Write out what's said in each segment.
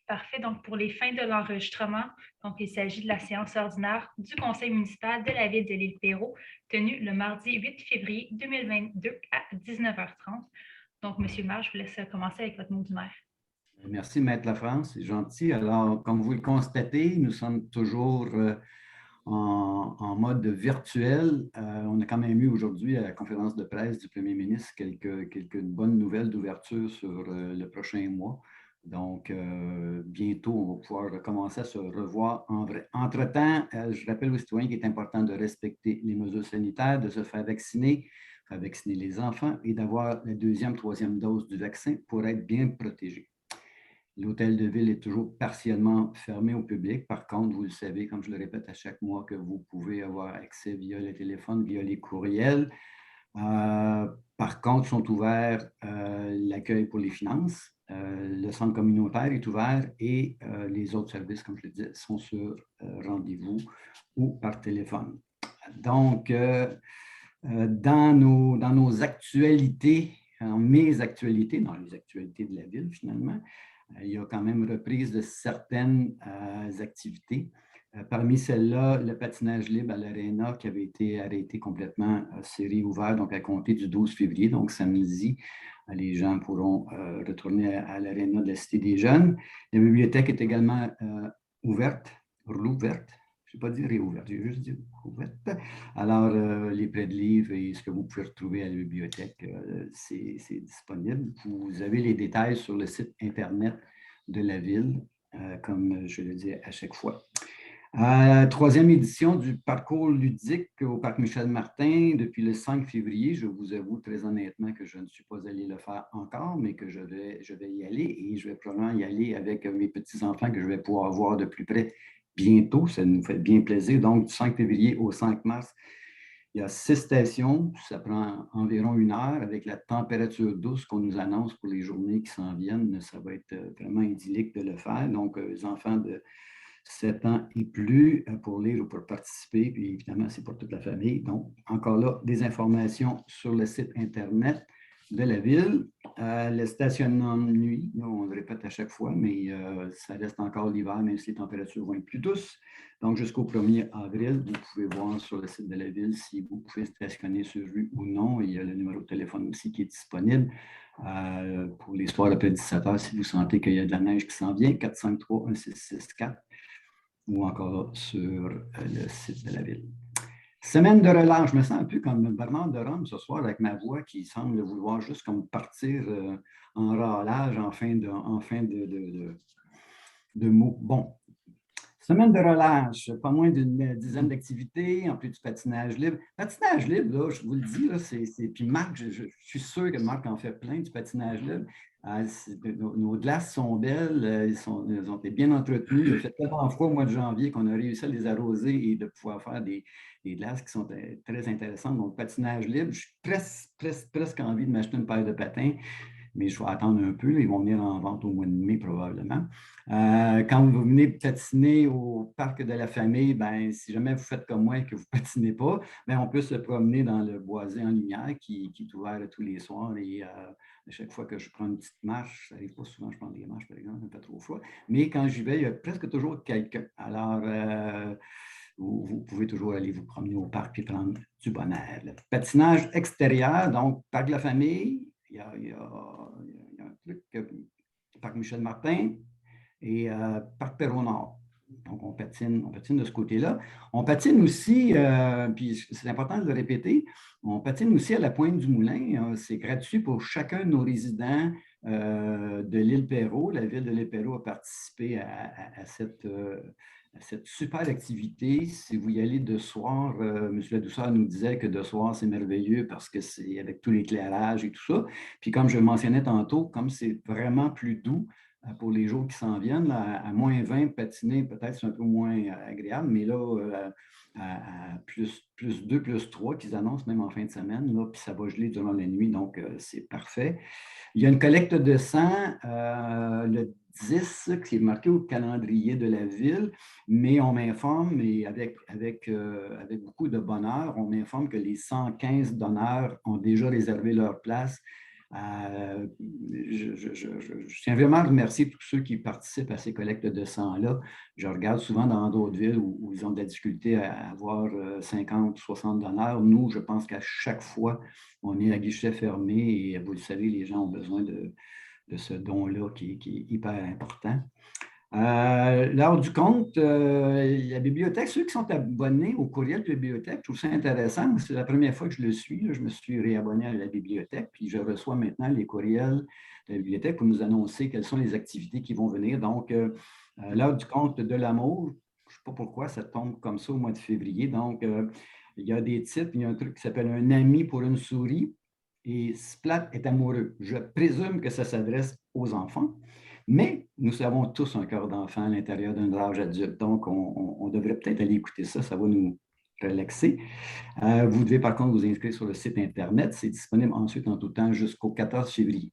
Parfait. Donc, pour les fins de l'enregistrement, donc il s'agit de la séance ordinaire du Conseil municipal de la ville de l'Île-Perrot, tenue le mardi 8 février 2022 à 19h30. Donc, Monsieur le maire, je vous laisse commencer avec votre mot du maire. Merci, Maître Lafrance, c'est gentil. Alors, comme vous le constatez, nous sommes toujours en mode virtuel. On a quand même eu aujourd'hui à la conférence de presse du Premier ministre quelques bonnes nouvelles d'ouverture sur le prochain mois. Donc, bientôt, on va pouvoir recommencer à se revoir en vrai. Entre-temps, je rappelle aux citoyens qu'il est important de respecter les mesures sanitaires, de se faire vacciner les enfants et d'avoir la deuxième, troisième dose du vaccin pour être bien protégés. L'hôtel de ville est toujours partiellement fermé au public. Par contre, vous le savez, comme je le répète à chaque mois, que vous pouvez avoir accès via le téléphone, via les courriels. Par contre, sont ouverts l'accueil pour les finances. Le centre communautaire est ouvert et les autres services, comme je le disais, sont sur rendez-vous ou par téléphone. Donc, dans nos actualités, mes actualités, dans les actualités de la ville finalement, il y a quand même reprise de certaines activités. Parmi celles-là, le patinage libre à l'Arena qui avait été arrêté complètement, s'est réouvert donc à compter du 12 février, donc samedi. Les gens pourront retourner à l'Arena de la Cité des Jeunes. La bibliothèque est également ouverte, rouverte. Je n'ai pas dit réouverte, j'ai juste dit ouverte. Alors, les prêts de livres et ce que vous pouvez retrouver à la bibliothèque, c'est disponible. Vous avez les détails sur le site Internet de la ville, comme je le dis à chaque fois. Troisième édition du parcours ludique au Parc Michel-Martin depuis le 5 février. Je vous avoue très honnêtement que je ne suis pas allé le faire encore, mais que je vais y aller et je vais probablement y aller avec mes petits-enfants que je vais pouvoir voir de plus près bientôt. Ça nous fait bien plaisir. Donc, du 5 février au 5 mars, il y a 6 stations. Ça prend environ 1 heure avec la température douce qu'on nous annonce pour les journées qui s'en viennent. Ça va être vraiment idyllique de le faire. Donc, les enfants de 7 ans et plus pour lire ou pour participer. Puis évidemment, c'est pour toute la famille. Donc, encore là, des informations sur le site Internet de la ville. Le stationnement de nuit, on le répète à chaque fois, mais ça reste encore l'hiver, même si les températures vont être plus douces. Donc, jusqu'au 1er avril, vous pouvez voir sur le site de la ville si vous pouvez stationner sur rue ou non. Il y a le numéro de téléphone aussi qui est disponible. Pour les soirs après 17 heures, si vous sentez qu'il y a de la neige qui s'en vient, 453-1664 ou encore sur le site de la ville. Semaine de relâche, je me sens un peu comme Bernard de Rome ce soir avec ma voix qui semble vouloir juste comme partir en râlage en fin de mots. Bon, semaine de relâche, pas moins d'une dizaine d'activités, en plus du patinage libre. Patinage libre, là, je vous le dis, là, puis Marc, je suis sûr que Marc en fait plein du patinage libre. Nos glaces sont belles, elles ont été bien entretenues. Il a fait tellement froid au mois de janvier qu'on a réussi à les arroser et de pouvoir faire des glaces qui sont très intéressantes. Donc, patinage libre, je suis presque envie de m'acheter une paire de patins, mais je vais attendre un peu. Ils vont venir en vente au mois de mai probablement. Quand vous venez patiner au parc de la famille, ben, si jamais vous faites comme moi et que vous ne patinez pas, ben, on peut se promener dans le boisé en lumière qui est ouvert tous les soirs. Et à chaque fois que je prends une petite marche, ça n'arrive pas souvent, je prends des marches par exemple, un peu trop froid, mais quand j'y vais, il y a presque toujours quelqu'un. Alors, vous pouvez toujours aller vous promener au parc et prendre du bon air. Le patinage extérieur, donc parc de la famille, il y a un truc, parc Michel-Martin et parc Perron-Nord. Donc, on patine de ce côté-là. On patine aussi, puis c'est important de le répéter, on patine aussi à la Pointe du Moulin. C'est gratuit pour chacun de nos résidents de l'île Perrot. La ville de l'île Perrot a participé à cette super activité. Si vous y allez de soir, M. Ladouceur nous disait que de soir, c'est merveilleux parce que c'est avec tout l'éclairage et tout ça. Puis comme je le mentionnais tantôt, comme c'est vraiment plus doux, pour les jours qui s'en viennent, là, à moins 20, patiner, peut-être c'est un peu moins agréable, mais là, à plus 2, plus 3 qu'ils annoncent même en fin de semaine, là, puis ça va geler durant la nuit, donc c'est parfait. Il y a une collecte de sang le 10 qui est marqué au calendrier de la ville, mais on m'informe, et avec beaucoup de bonheur, on m'informe que les 115 donneurs ont déjà réservé leur place Je tiens vraiment à remercier tous ceux qui participent à ces collectes de sang-là. Je regarde souvent dans d'autres villes où ils ont de la difficulté à avoir 50 ou 60 donneurs. Nous, je pense qu'à chaque fois, on est à guichet fermé et vous le savez, les gens ont besoin de ce don-là qui est hyper important. Lors du compte, la bibliothèque, ceux qui sont abonnés au courriel de la bibliothèque, je trouve ça intéressant. C'est la première fois que je le suis. Là, je me suis réabonné à la bibliothèque, puis je reçois maintenant les courriels de la bibliothèque pour nous annoncer quelles sont les activités qui vont venir. Donc, l'heure du compte de l'amour, je ne sais pas pourquoi ça tombe comme ça au mois de février. Donc, il y a des titres, il y a un truc qui s'appelle Un ami pour une souris et Splat est amoureux. Je présume que ça s'adresse aux enfants. Mais nous avons tous un cœur d'enfant à l'intérieur d'un âge adulte, donc on devrait peut-être aller écouter ça, ça va nous relaxer. Vous devez par contre vous inscrire sur le site Internet, c'est disponible ensuite en tout temps jusqu'au 14 février.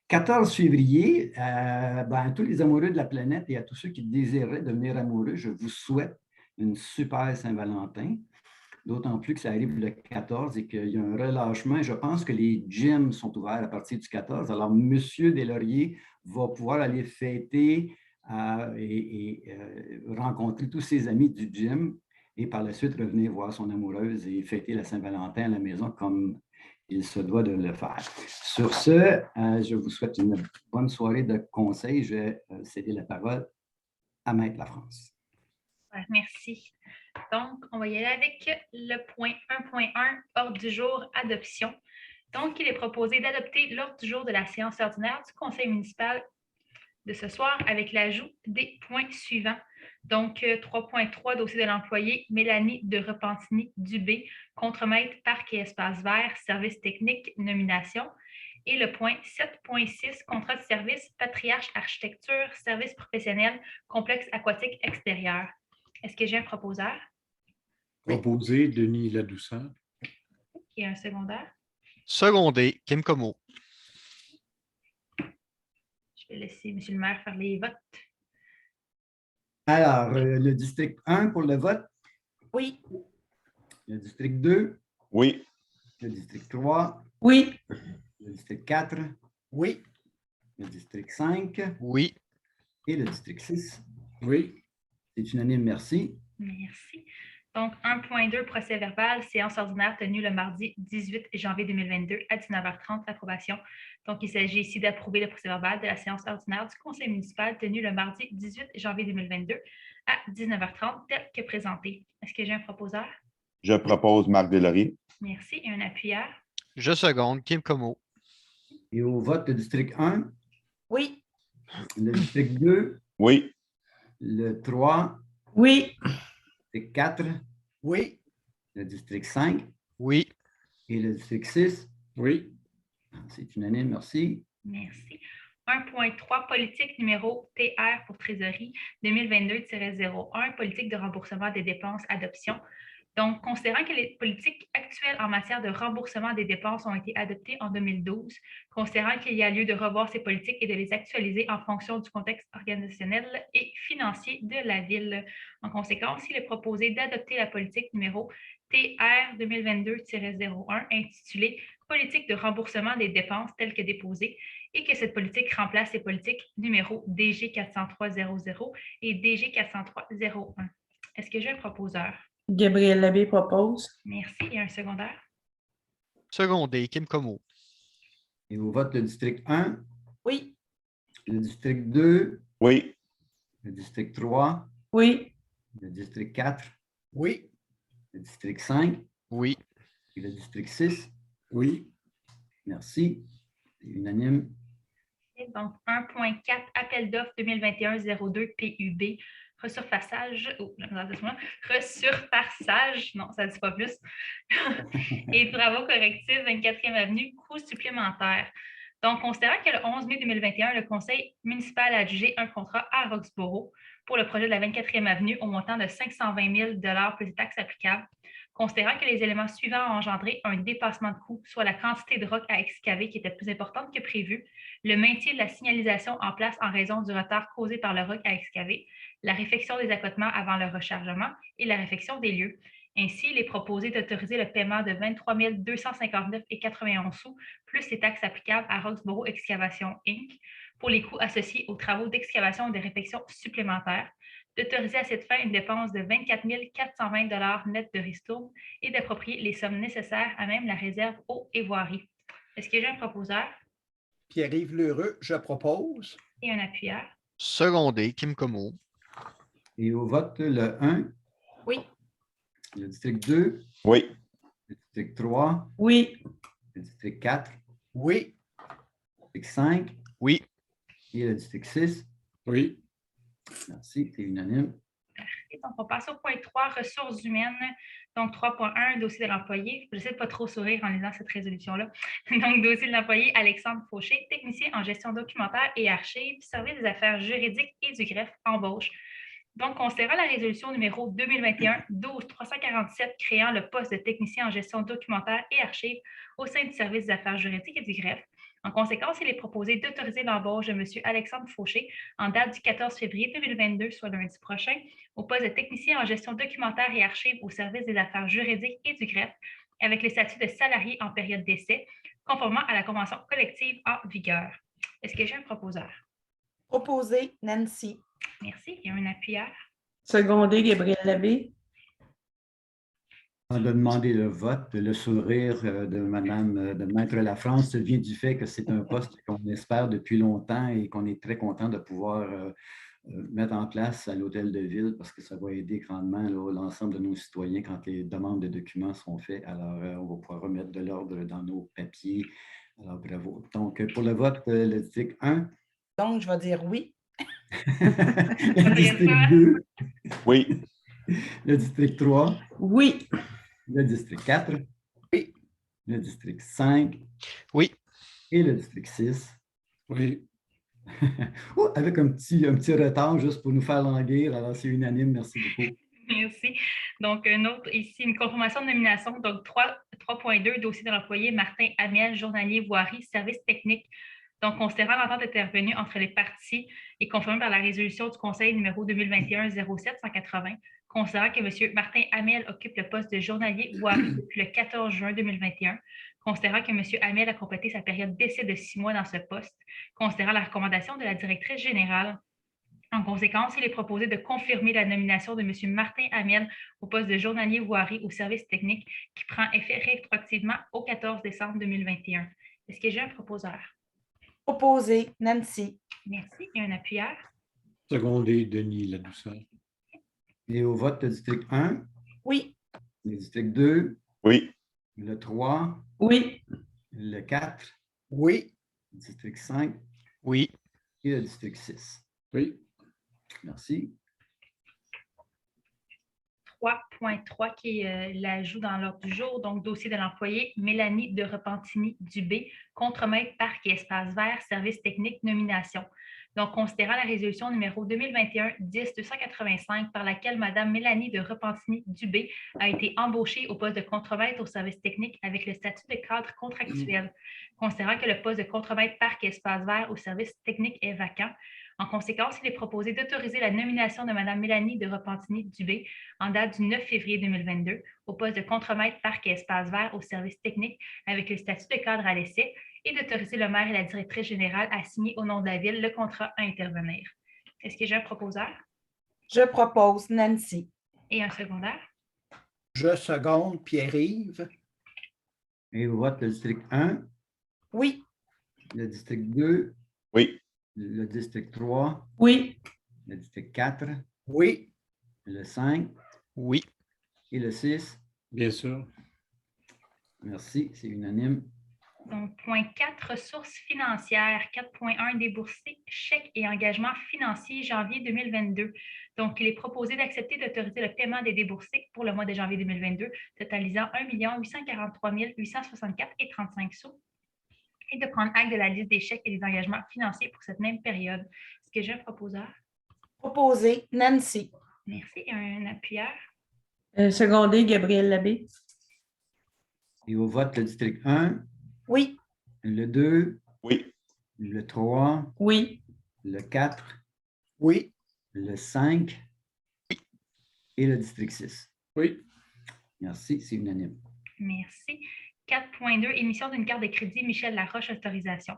14 février, tous les amoureux de la planète et à tous ceux qui désireraient devenir amoureux, je vous souhaite une super Saint-Valentin. D'autant plus que ça arrive le 14 et qu'il y a un relâchement. Je pense que les gyms sont ouverts à partir du 14. Alors, M. Deslauriers va pouvoir aller fêter et rencontrer tous ses amis du gym et par la suite revenir voir son amoureuse et fêter la Saint-Valentin à la maison comme il se doit de le faire. Sur ce, je vous souhaite une bonne soirée de conseils. Je vais céder la parole à Maître Lafrance. Ouais, merci. Donc, on va y aller avec le point 1.1, ordre du jour, adoption. Donc, il est proposé d'adopter l'ordre du jour de la séance ordinaire du conseil municipal de ce soir avec l'ajout des points suivants. Donc, 3.3, dossier de l'employé Mélanie de Repentigny-Dubé, contremaître parc et espace vert, service technique, nomination. Et le point 7.6, contrat de service, patriarche architecture, service professionnel, complexe aquatique extérieur. Est-ce que j'ai un proposeur? Proposé, Denis Ladouceur. Et un secondaire? Secondé, Kim Como. Je vais laisser M. le maire faire les votes. Alors, le district 1 pour le vote. Oui. Le district 2. Oui. Le district 3. Oui. Le district 4. Oui. Le district 5. Oui. Et le district 6. Oui. C'est unanime, merci. Merci. Donc, 1.2, procès verbal, séance ordinaire tenue le mardi 18 janvier 2022 à 19h30, approbation. Donc, il s'agit ici d'approuver le procès verbal de la séance ordinaire du conseil municipal tenue le mardi 18 janvier 2022 à 19h30, tel que présenté. Est-ce que j'ai un proposeur? Je propose Marc Deslauriers. Merci. Et un appuyeur? Je seconde, Kim Como. Et au vote, le district 1. Oui. Le district 2. Oui. Le 3. Oui. Le district 4. Oui. Le district 5. Oui. Et le district 6. Oui. C'est unanime, merci. Merci. 1.3, politique numéro TR pour trésorerie 2022-01, politique de remboursement des dépenses adoption. Donc, considérant que les politiques actuelles en matière de remboursement des dépenses ont été adoptées en 2012, considérant qu'il y a lieu de revoir ces politiques et de les actualiser en fonction du contexte organisationnel et financier de la Ville. En conséquence, il est proposé d'adopter la politique numéro TR 2022-01 intitulée « Politique de remboursement des dépenses telles que déposées » et que cette politique remplace les politiques numéro DG 403-00 et DG 403-01. Est-ce que j'ai un proposeur? Gabriel Labbé propose. Merci. Et un secondaire? Secondé, Kim Como. Et au vote, le district 1. Oui. Le district 2. Oui. Le district 3. Oui. Le district 4. Oui. Le district 5. Oui. Et le district 6. Oui. Merci. C'est unanime. Et donc, 1.4, appel d'offres 2021-02 PUB, resurfaçage, resurfaçage, non, ça ne dit pas plus, et travaux correctifs 24e avenue, coûts supplémentaires. Donc, considérant que le 11 mai 2021, le conseil municipal a adjugé un contrat à Roxboro pour le projet de la 24e avenue au montant de 520 000 plus les taxes applicables, considérant que les éléments suivants ont engendré un dépassement de coût, soit la quantité de roc à excaver qui était plus importante que prévu, le maintien de la signalisation en place en raison du retard causé par le roc à excaver, la réfection des accotements avant le rechargement et la réfection des lieux. Ainsi, il est proposé d'autoriser le paiement de 23 259,91 sous, plus les taxes applicables à Roxborough Excavation Inc. pour les coûts associés aux travaux d'excavation et de réfection supplémentaires, d'autoriser à cette fin une dépense de 24 420 net de ristourne et d'approprier les sommes nécessaires à même la réserve eau et voirie. Est-ce que j'ai un proposeur Pierre-Yves Lheureux, je propose. et un appuyeur? Secondé, Kim Como. Et au vote, le 1, Oui. le district 2, Oui. le district 3, Oui. le district 4, Oui. le district 5 Oui. et le district 6. Oui. Merci, c'est unanime. Et donc, on passe au point 3, ressources humaines. Donc, 3.1, dossier de l'employé. J'essaie de ne pas trop sourire en lisant cette résolution-là. Donc, dossier de l'employé, Alexandre Fauché, technicien en gestion documentaire et archives, service des affaires juridiques et du greffe, embauche. Donc, considérant la résolution numéro 2021-12-347 créant le poste de technicien en gestion documentaire et archives au sein du service des affaires juridiques et du greffe, en conséquence, il est proposé d'autoriser l'embauche de M. Alexandre Fauché en date du 14 février 2022, soit lundi prochain, au poste de technicien en gestion documentaire et archives au service des affaires juridiques et du greffe, avec le statut de salarié en période d'essai, conformément à la convention collective en vigueur. Est-ce que j'ai un proposeur? Proposé, Nancy. Merci. Il y a un appuyeur. Secondé, Gabriel Labbé. Avant de demander le vote, le sourire de Madame de Maître Lafrance vient du fait que c'est un poste qu'on espère depuis longtemps et qu'on est très content de pouvoir mettre en place à l'Hôtel de Ville parce que ça va aider grandement l'ensemble de nos citoyens quand les demandes de documents sont faites. Alors, on va pouvoir remettre de l'ordre dans nos papiers. Alors, bravo. Donc, pour le vote, le district 1. Donc, je vais dire oui. Le district 2. Oui. Le district 3. Oui. Le district 4. Oui. Le district 5. Oui. Et le district 6. Oui. Avec un petit retard juste pour nous faire languir. Alors, c'est unanime. Merci beaucoup. Merci. Donc, un autre ici, une confirmation de nomination. Donc, 3.2, dossier de l'employé Martin Amiel, journalier voirie, service technique. Donc, considérant l'entente intervenue entre les parties et confirmée par la résolution du Conseil numéro 2021-07-180, considérant que M. Martin Amiel occupe le poste de journalier voirie depuis le 14 juin 2021, considérant que M. Amiel a complété sa période d'essai de 6 mois dans ce poste, considérant la recommandation de la directrice générale. En conséquence, il est proposé de confirmer la nomination de M. Martin Amiel au poste de journalier voirie au service technique qui prend effet rétroactivement au 14 décembre 2021. Est-ce que j'ai un proposeur? Proposé, Nancy. Merci. Il y a un appuyeur. Secondé, Denis Ladouceur. Et au vote, le district 1. Oui. Le district 2. Oui. Le 3. Oui. Le 4. Oui. Le district 5. Oui. Et le district 6. Oui. Merci. 3.3 qui est l'ajout dans l'ordre du jour, donc dossier de l'employé Mélanie de Repentigny-Dubé, contremaître parc et espace vert, service technique, nomination. Donc, considérant la résolution numéro 2021-10-285 par laquelle Mme Mélanie de Repentigny-Dubé a été embauchée au poste de contremaître au service technique avec le statut de cadre contractuel, considérant que le poste de contremaître parc et espace vert au service technique est vacant. En conséquence, il est proposé d'autoriser la nomination de Mme Mélanie de Repentigny-Dubé en date du 9 février 2022 au poste de contremaître parc et espace vert au service technique avec le statut de cadre à l'essai et d'autoriser le maire et la directrice générale à signer au nom de la Ville le contrat à intervenir. Est-ce que j'ai un proposeur? Je propose, Nancy. Et un secondaire? Je seconde, Pierre-Yves. Et au vote, le district 1. Oui. Le district 2. Oui. Le district 3. Oui. Le district 4. Oui. Le 5. Oui. Et le 6. Bien sûr. Merci, c'est unanime. Donc, point 4, ressources financières. 4.1, déboursés, chèques et engagements financiers janvier 2022. Donc, il est proposé d'accepter d'autoriser le paiement des déboursés pour le mois de janvier 2022, totalisant 1 843 864,35 sous, et de prendre acte de la liste des chèques et des engagements financiers pour cette même période. Est-ce que j'ai un proposeur? Proposé, Nancy. Merci. Un appuyeur? Secondé, Gabriel Labbé. Et au vote, le district 1. Oui. Le 2. Oui. Le 3. Oui. Le 4. Oui. Le 5. Et le district 6. Oui. Merci, c'est unanime. Merci. 4.2, émission d'une carte de crédit Michel Laroche, autorisation.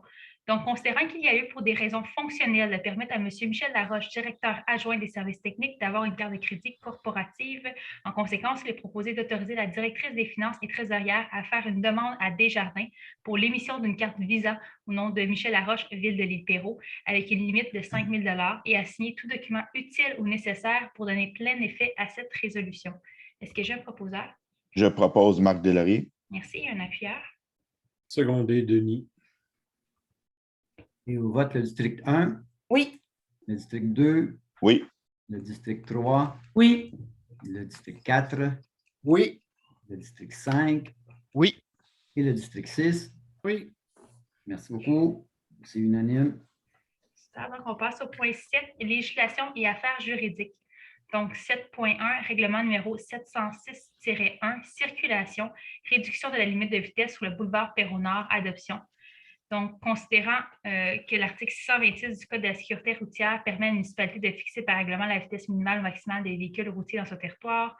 Donc, considérant qu'il y a eu pour des raisons fonctionnelles de permettre à M. Michel Laroche, directeur adjoint des services techniques, d'avoir une carte de crédit corporative, en conséquence, il est proposé d'autoriser la directrice des finances et trésorière à faire une demande à Desjardins pour l'émission d'une carte Visa au nom de Michel Laroche, ville de l'Île-Perrot, avec une limite de 5 000 $ et à signer tout document utile ou nécessaire pour donner plein effet à cette résolution. Est-ce que j'ai un proposeur? Je propose Marc Deslauriers. Merci. Un appuyeur? Secondé, Denis. Et au vote, le district 1, Oui. le district 2, Oui. le district 3, Oui. le district 4, Oui. le district 5 Oui. et le district 6. Oui. Merci beaucoup. C'est unanime. Donc, on passe au point 7, législation et affaires juridiques. Donc, 7.1, règlement numéro 706-1, circulation, réduction de la limite de vitesse sur le boulevard Perrault-Nord, adoption. Donc, considérant que l'article 626 du Code de la sécurité routière permet à la municipalité de fixer par règlement la vitesse minimale ou maximale des véhicules routiers dans son territoire,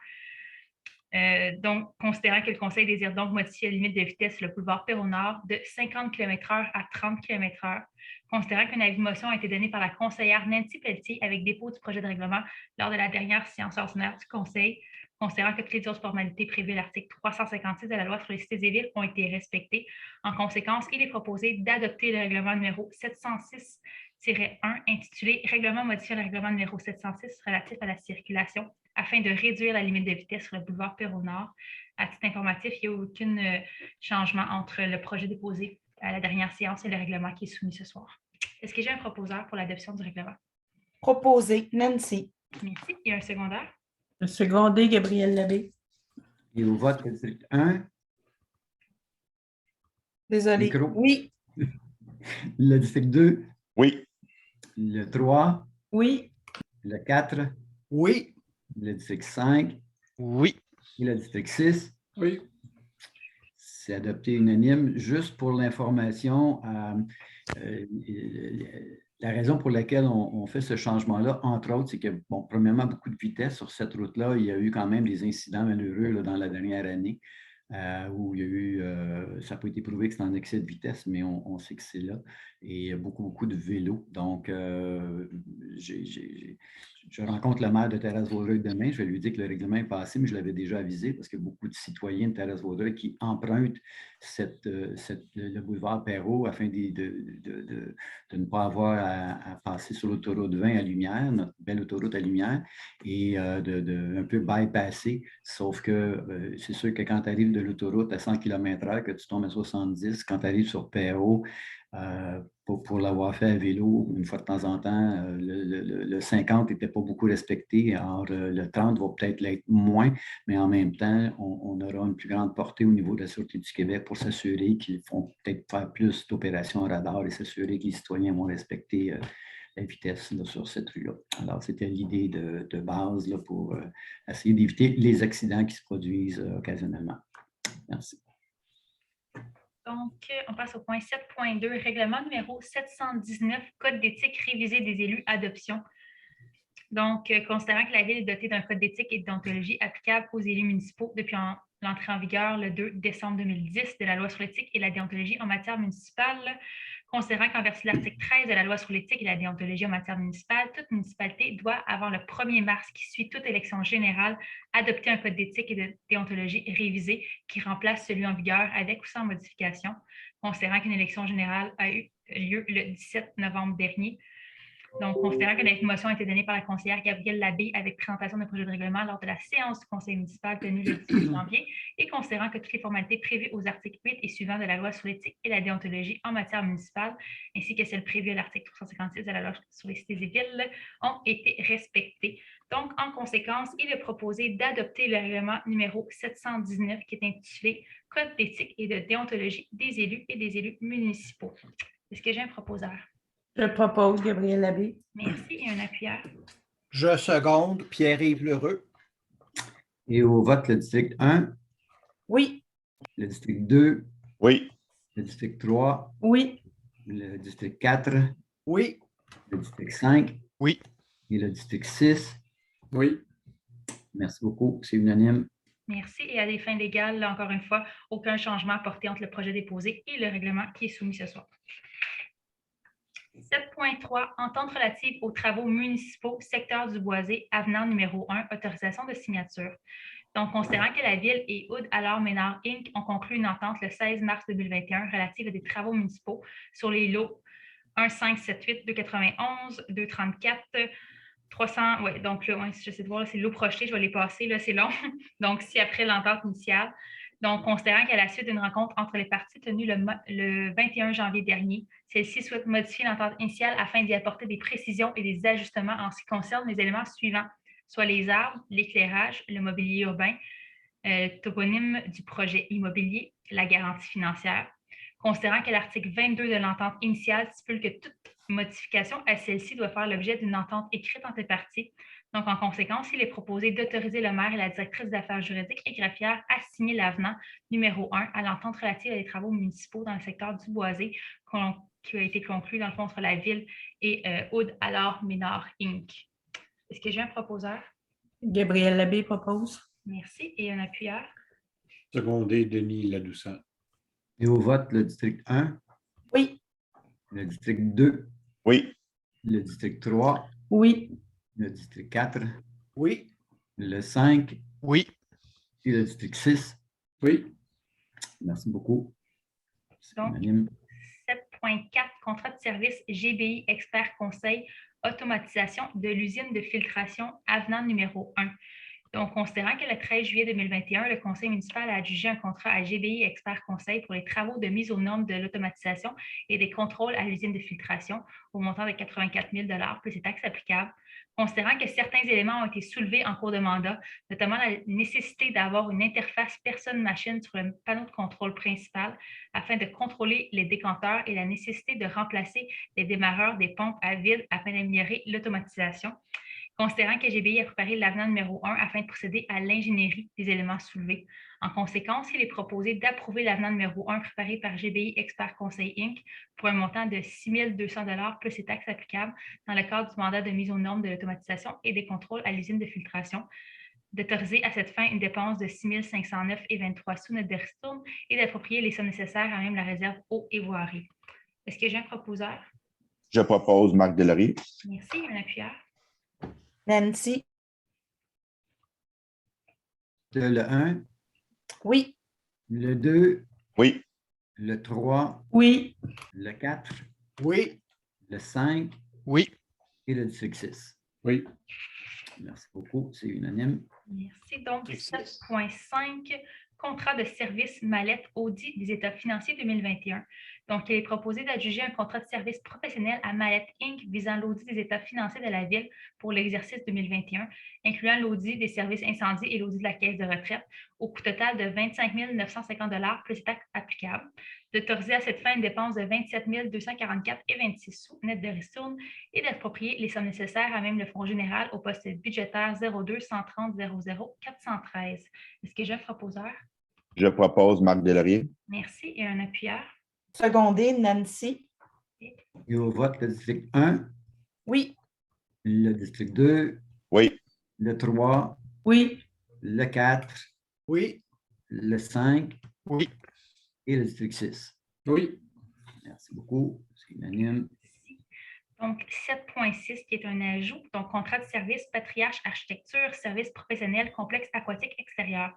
donc, considérant que le Conseil désire donc modifier la limite de vitesse sur le boulevard Perrault-Nord de 50 km/h à 30 km/h, considérant qu'un avis de motion a été donné par la conseillère Nancy Pelletier avec dépôt du projet de règlement lors de la dernière séance ordinaire du Conseil, considérant que toutes les autres formalités prévues à l'article 356 de la loi sur les cités et villes ont été respectées. En conséquence, il est proposé d'adopter le règlement numéro 706-1 intitulé « Règlement modifiant le règlement numéro 706 relatif à la circulation » afin de réduire la limite de vitesse sur le boulevard Perrault-Nord. À titre informatif, il n'y a aucun changement entre le projet déposé à la dernière séance et le règlement qui est soumis ce soir. Est-ce que j'ai un proposeur pour l'adoption du règlement? Proposé, Nancy. Merci. Il y a un secondaire? Secondé, Gabriel Labbé. Et au vote, le district 1, Désolé. Micro. Oui. le district 2, Oui. le 3, Oui. le 4, Oui. le district 5 Oui. et le district 6. Oui. C'est adopté unanime. Juste pour l'information, la raison pour laquelle on fait ce changement-là, entre autres, c'est que, bon, premièrement, beaucoup de vitesse sur cette route-là. Il y a eu quand même des incidents malheureux là, dans la dernière année où il y a eu, ça n'a pas été prouvé que c'est en excès de vitesse, mais on sait que c'est là. Et beaucoup de vélos. Donc, je rencontre le maire de Terrasse-Vaudreuil demain. Je vais lui dire que le règlement est passé, mais je l'avais déjà avisé parce qu'il y a beaucoup de citoyens de Terrasse-Vaudreuil qui empruntent le boulevard Perrault afin de ne pas avoir à passer sur l'autoroute 20 à lumière, notre belle autoroute à lumière, et un peu bypasser. Sauf que c'est sûr que quand tu arrives de l'autoroute à 100 km/h, que tu tombes à 70, quand tu arrives sur Perrault, pour l'avoir fait à vélo, une fois de temps en temps, le 50 n'était pas beaucoup respecté. Alors, le 30 va peut-être l'être moins, mais en même temps, on aura une plus grande portée au niveau de la Sûreté du Québec pour s'assurer qu'ils vont peut-être faire plus d'opérations radar et s'assurer que les citoyens vont respecter la vitesse là, sur cette rue-là. Alors, c'était l'idée de base là, pour essayer d'éviter les accidents qui se produisent occasionnellement. Merci. Donc, on passe au point 7.2, règlement numéro 719, Code d'éthique révisé des élus, adoption. Donc, considérant que la Ville est dotée d'un code d'éthique et de déontologie applicable aux élus municipaux depuis l'entrée en vigueur le 2 décembre 2010 de la loi sur l'éthique et la déontologie en matière municipale, considérant qu'en vertu de l'article 13 de la loi sur l'éthique et la déontologie en matière municipale, toute municipalité doit, avant le 1er mars qui suit toute élection générale, adopter un code d'éthique et de déontologie révisé qui remplace celui en vigueur avec ou sans modification, considérant qu'une élection générale a eu lieu le 17 novembre dernier. Donc, considérant que l'information a été donnée par la conseillère Gabrielle Labbé avec présentation d'un projet de règlement lors de la séance du conseil municipal tenue le 18 janvier et considérant que toutes les formalités prévues aux articles 8 et suivants de la loi sur l'éthique et la déontologie en matière municipale, ainsi que celles prévues à l'article 356 de la loi sur les cités et villes, ont été respectées. Donc, en conséquence, il est proposé d'adopter le règlement numéro 719 qui est intitulé « Code d'éthique et de déontologie des élus et des élus municipaux ». Est-ce que j'ai un proposeur? Je propose Gabriel Labbé. Merci. Et un appuyeur? Je seconde, Pierre-Yves Lheureux. Et au vote, le district 1, Oui. le district 2, Oui. le district 3, Oui. le district 4, Oui. le district 5 Oui. et le district 6. Oui. Merci beaucoup. C'est unanime. Merci. Et à des fins légales, là, encore une fois, aucun changement apporté entre le projet déposé et le règlement qui est soumis ce soir. 7.3, entente relative aux travaux municipaux, secteur du Boisé, avenant numéro 1, autorisation de signature. Donc, considérant que la Ville et Oud alors Ménard Inc. ont conclu une entente le 16 mars 2021 relative à des travaux municipaux sur les lots 1578, 291, 234, 300, oui, donc là, ouais, j'essaie de voir, là, c'est le lot projeté, je vais les passer, là, c'est long. Donc, si après l'entente initiale. Donc, considérant qu'à la suite d'une rencontre entre les parties tenue le 21 janvier dernier, celle-ci souhaite modifier l'entente initiale afin d'y apporter des précisions et des ajustements en ce qui concerne les éléments suivants, soit les arbres, l'éclairage, le mobilier urbain, toponyme du projet immobilier, la garantie financière. Considérant que l'article 22 de l'entente initiale stipule que toute modification à celle-ci doit faire l'objet d'une entente écrite entre les parties. Donc, en conséquence, il est proposé d'autoriser le maire et la directrice des affaires juridiques et greffières à signer l'avenant numéro 1 à l'entente relative à des travaux municipaux dans le secteur du Boisé qui a été conclu dans le fond entre la Ville et Oud alors Ménard Inc. Est-ce que j'ai un proposeur? Gabriel Labbé propose. Merci. Et un appuyeur? Secondé, Denis Ladouceur. Et au vote, le district 1, Oui. le district 2, Oui. le district 3, Oui. le district 4, Oui. le 5 Oui. et le district 6. Oui. Merci beaucoup. C'est Donc, unanime. 7.4, contrat de service GBI Expert Conseil automatisation de l'usine de filtration avenant numéro 1. Donc, considérant que le 13 juillet 2021, le conseil municipal a adjugé un contrat à GBI Expert Conseil pour les travaux de mise aux normes de l'automatisation et des contrôles à l'usine de filtration au montant de 84 000 plus les taxes applicables. Considérant que certains éléments ont été soulevés en cours de mandat, notamment la nécessité d'avoir une interface personne-machine sur le panneau de contrôle principal afin de contrôler les décanteurs et la nécessité de remplacer les démarreurs des pompes à vide afin d'améliorer l'automatisation. Considérant que GBI a préparé l'avenant numéro 1 afin de procéder à l'ingénierie des éléments soulevés. En conséquence, il est proposé d'approuver l'avenant numéro 1 préparé par GBI Expert Conseil Inc. pour un montant de 6 200 plus les taxes applicables dans le cadre du mandat de mise aux normes de l'automatisation et des contrôles à l'usine de filtration, d'autoriser à cette fin une dépense de 6 509,23 sous net de ristourne et d'approprier les sommes nécessaires à même la réserve eau et voirie. Est-ce que j'ai un proposeur? Je propose Marc Deslauriers. Merci. Un appuyeur? Nancy. Le 1, Oui. le 2, Oui. le 3, Oui. le 4, Oui. le 5 Oui. et le district 6. Oui. Merci beaucoup. C'est unanime. Merci. Donc, Merci. 7.5, contrat de service mallette audit des états financiers 2021. Donc, il est proposé d'adjuger un contrat de service professionnel à Mallette Inc. visant l'audit des états financiers de la Ville pour l'exercice 2021, incluant l'audit des services incendies et l'audit de la caisse de retraite, au coût total de 25 950 plus les taxes applicables. D'autoriser à cette fin une dépense de 27 244,26 sous net de ristourne et d'approprier les sommes nécessaires à même le fonds général au poste budgétaire 02 130 00 413. Est-ce que j'ai un proposeur? Je propose Marc Deslauriers. Merci. Et un appuyeur? Secondé, Nancy. Et au vote, le district 1, Oui. le district 2, Oui. le 3, Oui. le 4, Oui. le 5 Oui. et le district 6. Oui. Merci beaucoup. C'est unanime. Donc, 7.6 qui est un ajout, donc contrat de service Patriarche Architecture, service professionnel complexe aquatique extérieur.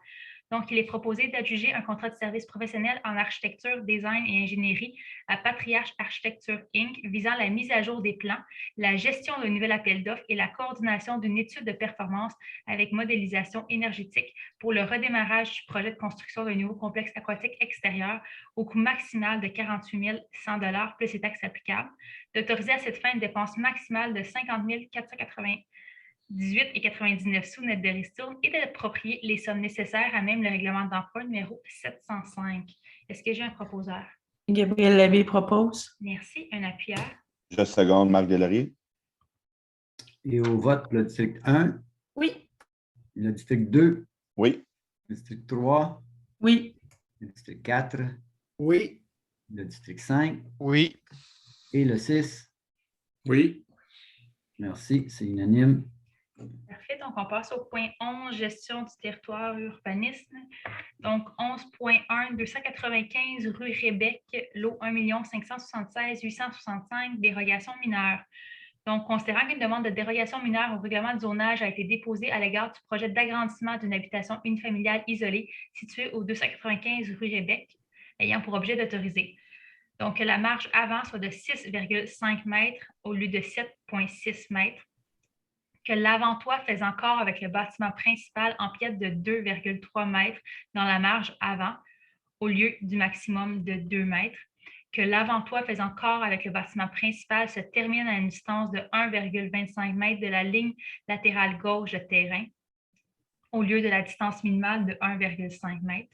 Donc, il est proposé d'adjuger un contrat de service professionnel en architecture, design et ingénierie à Patriarche Architecture Inc. visant la mise à jour des plans, la gestion d'un nouvel appel d'offres et la coordination d'une étude de performance avec modélisation énergétique pour le redémarrage du projet de construction d'un nouveau complexe aquatique extérieur au coût maximal de 48 100 plus les taxes applicables, d'autoriser à cette fin une dépense maximale de 50 498,99 sous net de ristourne et d'approprier les sommes nécessaires à même le règlement d'emprunt numéro 705. Est-ce que j'ai un proposeur? Gabriel Labbé propose. Merci. Un appuyeur? Je seconde Marc Deslauriers. Et au vote, le district 1, Oui. le district 2, Oui. le district 3, Oui. le district 4, Oui. le district 5 Oui. et le 6. Oui. Merci. C'est unanime. Parfait. Donc, on passe au point 11, gestion du territoire urbanisme. Donc, 11.1, 295 rue Rébec, lot 1 576 865, dérogation mineure. Donc, considérant qu'une demande de dérogation mineure au règlement de zonage a été déposée à l'égard du projet d'agrandissement d'une habitation unifamiliale isolée située au 295 rue Rébec, ayant pour objet d'autoriser. Donc, que la marge avant soit de 6,5 mètres au lieu de 7,6 mètres. Que l'avant-toit faisant corps avec le bâtiment principal empiète de 2,3 mètres dans la marge avant au lieu du maximum de 2 mètres. Que l'avant-toit faisant corps avec le bâtiment principal se termine à une distance de 1,25 mètres de la ligne latérale gauche de terrain au lieu de la distance minimale de 1,5 mètres.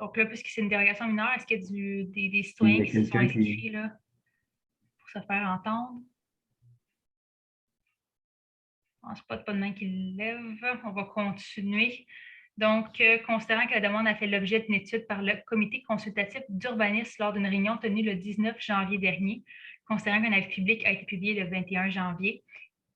Donc là, puisque c'est une dérogation mineure, est-ce qu'il y a des citoyens qui se sont inscrits là, pour se faire entendre? Je ne pense pas de main qui lève. On va continuer. Donc, considérant que la demande a fait l'objet d'une étude par le comité consultatif d'urbanisme lors d'une réunion tenue le 19 janvier dernier, considérant qu'un avis public a été publié le 21 janvier,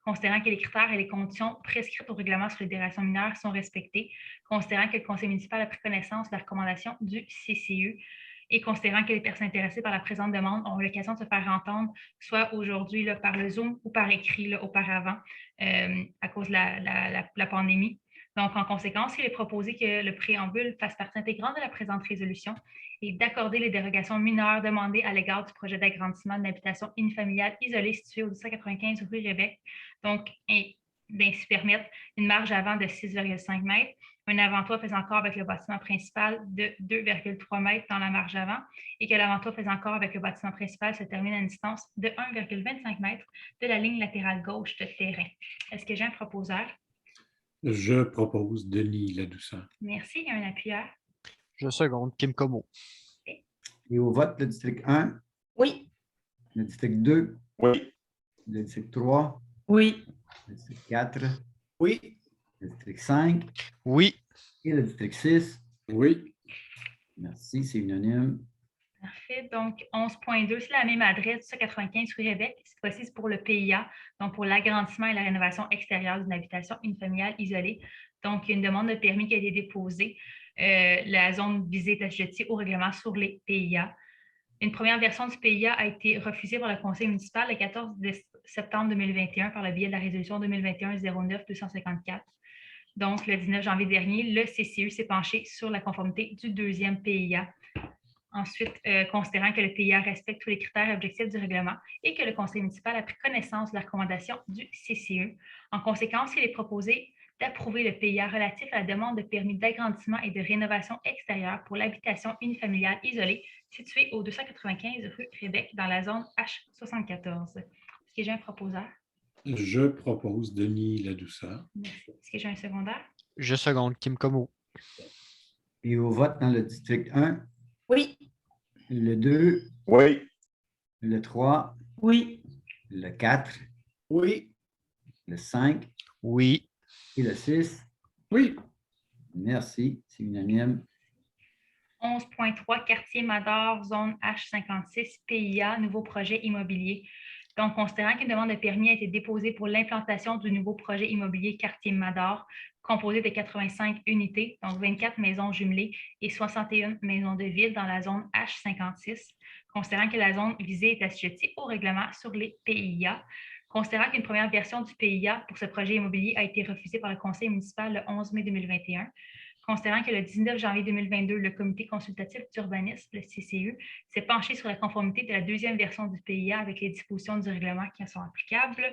considérant que les critères et les conditions prescrites au règlement sur les dérogations mineures sont respectés, considérant que le conseil municipal a pris connaissance de la recommandation du CCU et considérant que les personnes intéressées par la présente demande ont l'occasion de se faire entendre, soit aujourd'hui par le Zoom ou par écrit là, auparavant, à cause de la pandémie. Donc, en conséquence, il est proposé que le préambule fasse partie intégrante de la présente résolution et d'accorder les dérogations mineures demandées à l'égard du projet d'agrandissement d'une habitation unifamiliale isolée située au 295 rue Rébec. Donc, s'y permettre une marge avant de 6,5 mètres, un avant-toit faisant corps avec le bâtiment principal de 2,3 mètres dans la marge avant et que l'avant-toit faisant corps avec le bâtiment principal se termine à une distance de 1,25 mètres de la ligne latérale gauche de terrain. Est-ce que j'ai un proposeur? Je propose Denis Ladouceur. Merci. Il y a un appuyeur. Je seconde Kim Como. Et au vote, le district 1, Oui. le district 2, Oui. le district 3, Oui. le district 4, Oui. le district 5 Oui. et le district 6. Oui. Merci, c'est unanime. Parfait. Donc, 11.2, c'est la même adresse, 295 rue Rébec. Cette fois-ci, c'est pour le PIA, donc pour l'agrandissement et la rénovation extérieure d'une habitation unifamiliale isolée. Donc, il y a une demande de permis qui a été déposée. La zone visée est assujettie au règlement sur les PIA. Une première version du PIA a été refusée par le conseil municipal le 14 septembre 2021 par le biais de la résolution 2021-09-254. Donc, le 19 janvier dernier, le CCU s'est penché sur la conformité du deuxième PIA. Ensuite, considérant que le PIA respecte tous les critères et objectifs du règlement et que le conseil municipal a pris connaissance de la recommandation du CCU. En conséquence, il est proposé d'approuver le PIA relatif à la demande de permis d'agrandissement et de rénovation extérieure pour l'habitation unifamiliale isolée située au 295 rue Rébec dans la zone H74. Est-ce que j'ai un proposeur? Je propose Denis Ladouceur. Merci. Est-ce que j'ai un secondaire? Je seconde Kim Como. Et au vote dans le district 1, Oui. le 2, Oui. le 3, Oui. le 4, Oui. le 5 Oui. et le 6. Oui. Merci, c'est unanime. 11.3, quartier Mador, zone H56, PIA, nouveau projet immobilier. Donc, considérant qu'une demande de permis a été déposée pour l'implantation du nouveau projet immobilier quartier Mador, composé de 85 unités, donc 24 maisons jumelées et 61 maisons de ville dans la zone H56, considérant que la zone visée est assujettie au règlement sur les PIA, considérant qu'une première version du PIA pour ce projet immobilier a été refusée par le conseil municipal le 11 mai 2021, considérant que le 19 janvier 2022, le comité consultatif d'urbanisme, le CCU, s'est penché sur la conformité de la deuxième version du PIA avec les dispositions du règlement qui en sont applicables,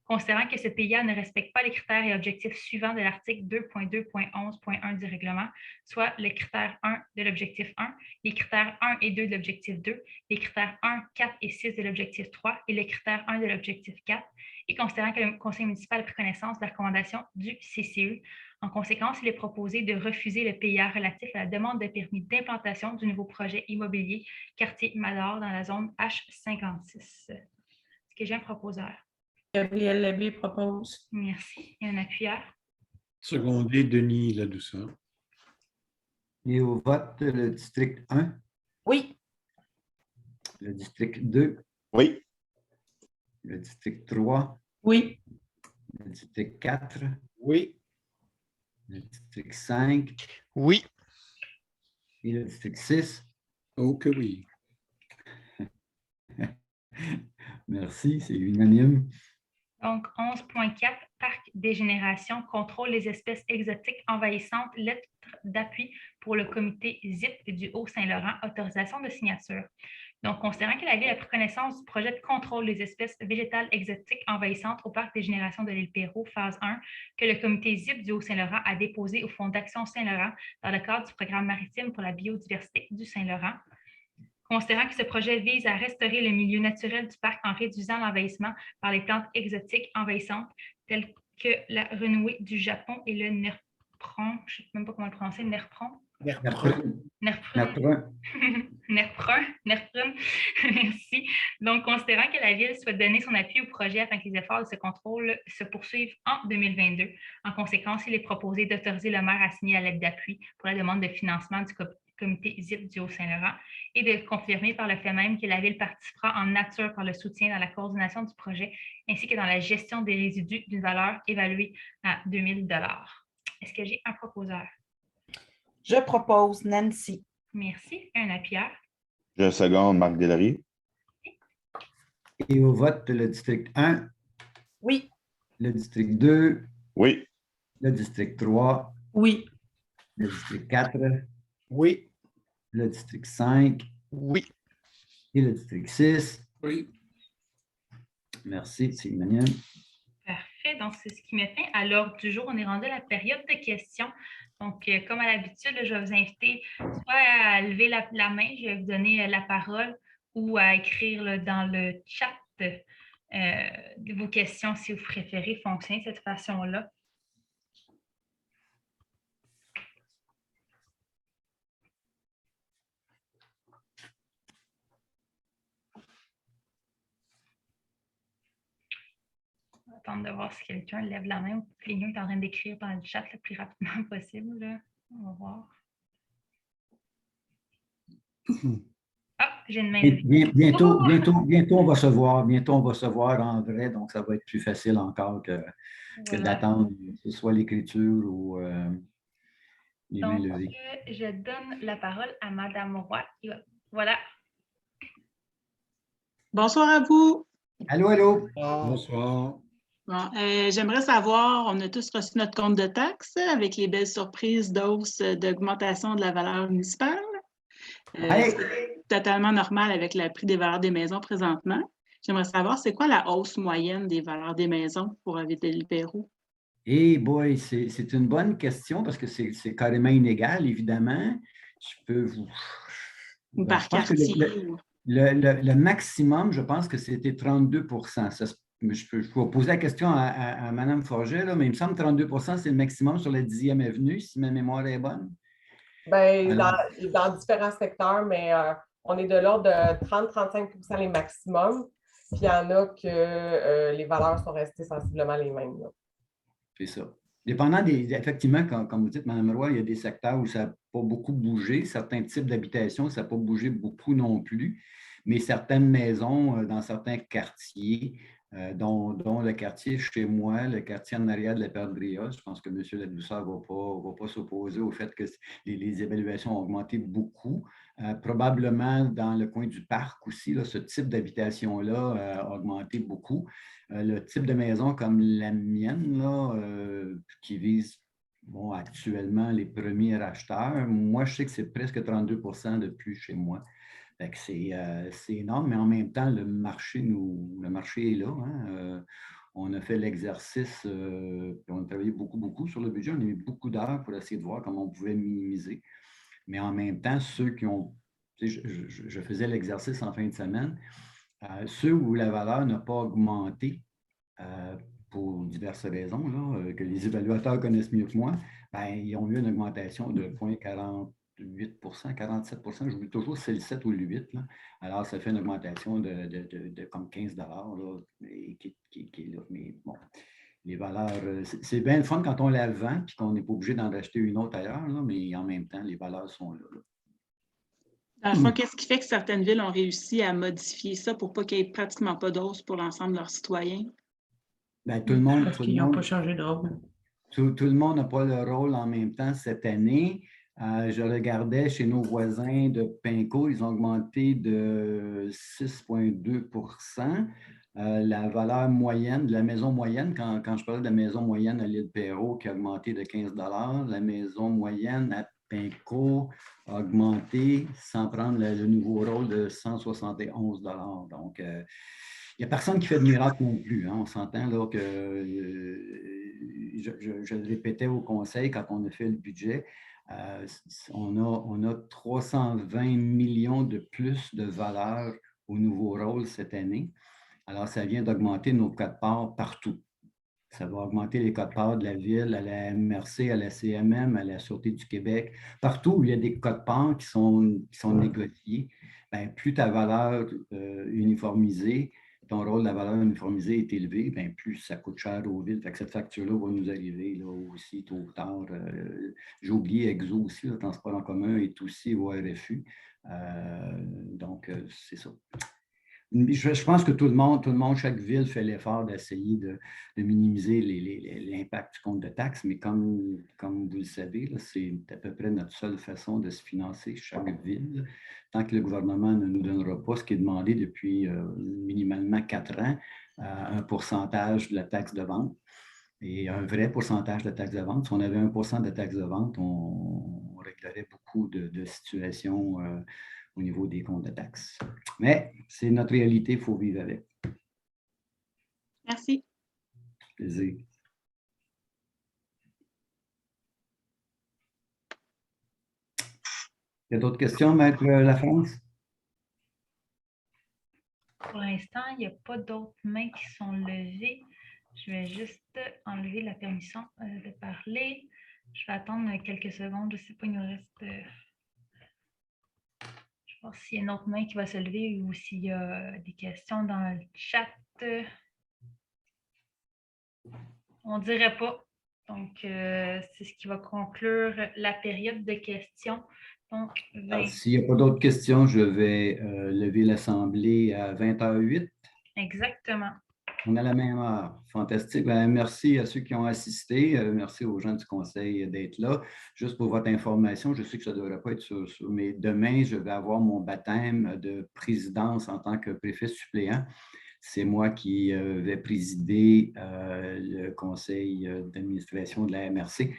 considérant que ce PIA ne respecte pas les critères et objectifs suivants de l'article 2.2.11.1 du règlement, soit le critère 1 de l'objectif 1, les critères 1 et 2 de l'objectif 2, les critères 1, 4 et 6 de l'objectif 3 et le critère 1 de l'objectif 4, et considérant que le conseil municipal a pris connaissance de la recommandation du CCU. En conséquence, il est proposé de refuser le PIA relatif à la demande de permis d'implantation du nouveau projet immobilier quartier Mador dans la zone H56. Est-ce que j'ai un proposeur? Gabriel Labbé propose. Merci. Il y a un appuyeur. Secondé Denis Ladouceur. Et au vote, le district 1, Oui. le district 2, Oui. le district 3, Oui. Le district 4, Oui. le district 5 Oui. et le district 6. Oh que oui. Merci, c'est unanime. Donc, 11.4, Parc des générations, contrôle les espèces exotiques envahissantes, lettre d'appui pour le comité ZIP du Haut-Saint-Laurent, autorisation de signature. Donc, considérant que la Ville a pris connaissance du projet de contrôle des espèces végétales exotiques envahissantes au Parc des générations de l'île Perrot, phase 1, que le comité ZIP du Haut-Saint-Laurent a déposé au Fonds d'action Saint-Laurent dans le cadre du programme maritime pour la biodiversité du Saint-Laurent. Considérant que ce projet vise à restaurer le milieu naturel du parc en réduisant l'envahissement par les plantes exotiques envahissantes telles que la renouée du Japon et le nerpron, je ne sais même pas comment le prononcer, nerpron. Merci. Donc, considérant que la Ville souhaite donner son appui au projet afin que les efforts de ce contrôle se poursuivent en 2022, en conséquence, il est proposé d'autoriser le maire à signer la lettre d'appui pour la demande de financement du comité ZIP du Haut-Saint-Laurent et de confirmer par le fait même que la Ville participera en nature par le soutien dans la coordination du projet ainsi que dans la gestion des résidus d'une valeur évaluée à 2 000 $. Est-ce que j'ai un proposeur? Je propose Nancy. Merci. Un appuyeur. Je seconde Marc Deslauriers. Et au vote, le district 1, Oui. le district 2, Oui. le district 3, Oui. le district 4, Oui. le district 5 Oui. et le district 6. Oui. Merci, c'est unanime. Parfait. Donc, c'est ce qui me fait à l'ordre du jour. On est rendu à la période de questions. Donc, comme à l'habitude, je vais vous inviter soit à lever la main, je vais vous donner la parole, ou à écrire là, dans le chat vos questions si vous préférez fonctionner de cette façon-là. On va attendre de voir si quelqu'un lève la main ou quelqu'un est en train d'écrire dans le chat le plus rapidement possible. Là. On va voir. Ah, j'ai une main levée. Bientôt, on va se voir. Bientôt, on va se voir en vrai. Donc, ça va être plus facile encore que Voilà. d'attendre que ce soit l'écriture ou les mains Donc, levées. je donne la parole à Madame Roy. Voilà. Bonsoir à vous. Allô, allô. Bonsoir. Bon, j'aimerais savoir, on a tous reçu notre compte de taxes avec les belles surprises d'hausse, d'augmentation de la valeur municipale. C'est totalement normal avec le prix des valeurs des maisons présentement. J'aimerais savoir, c'est quoi la hausse moyenne des valeurs des maisons pour la ville de l'île Perrot? Eh boy, c'est une bonne question parce que c'est carrément inégal, évidemment. Je peux vous... Ou Ben, par je pense que quartier? le maximum, je pense que c'était 32 Je peux poser la question à Mme Forget, là, mais il me semble que 32 c'est le maximum sur la 10e avenue, si ma mémoire est bonne. Bien, Alors, dans différents secteurs, mais on est de l'ordre de 30-35 les maximums. Puis il y en a que les valeurs sont restées sensiblement les mêmes. Là. c'est ça. Dépendant effectivement, comme vous dites, Mme Roy, il y a des secteurs où ça n'a pas beaucoup bougé. Certains types d'habitations, ça n'a pas bougé beaucoup non plus. Mais certaines maisons dans certains quartiers, dont le quartier chez moi, le quartier en arrière de la Perdria, je pense que M. Ladouceur ne va pas s'opposer au fait que les évaluations ont augmenté beaucoup. Probablement dans le coin du parc aussi, là, ce type d'habitation-là a augmenté beaucoup. Le type de maison comme la mienne, là, qui vise actuellement les premiers acheteurs, moi, je sais que c'est presque 32 de plus chez moi. C'est énorme, mais en même temps, le marché est là. Hein? On a fait l'exercice, on a travaillé beaucoup sur le budget. On a mis beaucoup d'heures pour essayer de voir comment on pouvait minimiser. Mais en même temps, ceux qui ont... Je faisais l'exercice en fin de semaine. Ceux où la valeur n'a pas augmenté pour diverses raisons, là, que les évaluateurs connaissent mieux que moi, ben, ils ont eu une augmentation de 0,48 47 j'oublie toujours si c'est le 7 ou le 8. Là. Alors, ça fait une augmentation de comme 15 là, qui est là. Mais bon, les valeurs, c'est bien le fun quand on la vend et qu'on n'est pas obligé d'en racheter une autre ailleurs, là, mais en même temps, les valeurs sont là. Dans le fond, qu'est-ce qui fait que certaines villes ont réussi à modifier ça pour pas qu'il n'y ait pratiquement pas d'hausse pour l'ensemble de leurs citoyens? Ben, tout le monde, Parce tout le qu'ils n'ont monde- pas changé de rôle. tout le monde n'a pas le rôle en même temps cette année. Je regardais chez nos voisins de Pinco, ils ont augmenté de 6,2 la valeur moyenne de la maison moyenne, quand je parlais de la maison moyenne à l'île Perrot qui a augmenté de 15 la maison moyenne à Pinco a augmenté sans prendre le nouveau rôle de 171 Donc, il n'y a personne qui fait de miracle non plus. Hein. On s'entend là que je le répétais au conseil quand on a fait le budget. On a 320 millions de plus de valeur au nouveau rôle cette année. Alors, ça vient d'augmenter nos cotes-parts partout. Ça va augmenter les cotes-parts de la Ville, à la MRC, à la CMM, à la Sûreté du Québec. Partout où il y a des cotes-parts qui sont négociés, bien, plus ta valeur uniformisée, ton rôle de la valeur uniformisée est élevé, bien, plus ça coûte cher aux villes. Fait que cette facture-là va nous arriver là, aussi tôt ou tard. J'ai oublié EXO aussi, le transport en commun est aussi au RFU. Donc, c'est ça. Je pense que tout le monde, chaque ville fait l'effort d'essayer de minimiser l'impact du compte de taxes, mais comme vous le savez, c'est à peu près notre seule façon de se financer, chaque ville. Tant que le gouvernement ne nous donnera pas ce qui est demandé depuis minimalement 4 ans, un pourcentage de la taxe de vente et un vrai pourcentage de taxe de vente. Si on avait 1% de taxe de vente, on réglerait beaucoup de situations au niveau des comptes de taxes. Mais c'est notre réalité, il faut vivre avec. Merci. Plaisir. Il y a d'autres questions, Maître Lafrance? Pour l'instant, il n'y a pas d'autres mains qui sont levées. Je vais juste enlever la permission de parler. Je vais attendre quelques secondes. Je ne sais pas, il nous reste... je vais voir s'il y a une autre main qui va se lever ou s'il y a des questions dans le chat. On ne dirait pas. Donc, c'est ce qui va conclure la période de questions. Donc, s'il n'y a pas d'autres questions, je vais lever l'Assemblée à 20h08. Exactement. On a la même heure. Fantastique. Bien, merci à ceux qui ont assisté. Merci aux gens du conseil d'être là. Juste pour votre information, je sais que ça ne devrait pas être sur, mais demain, je vais avoir mon baptême de présidence en tant que préfet suppléant. C'est moi qui vais présider le conseil d'administration de la MRC.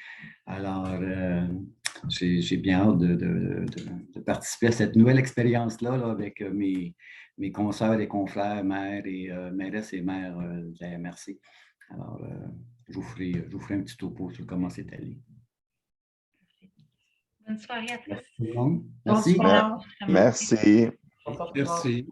Alors, j'ai bien hâte de participer à cette nouvelle expérience-là là, avec mes consoeurs et confrères, maires et mairesses et maires de la MRC. Alors, je vous ferai un petit topo sur comment c'est allé. Bonne soirée à tous. Merci tout le monde. Merci. Bonsoir. Merci. Bonsoir. Merci.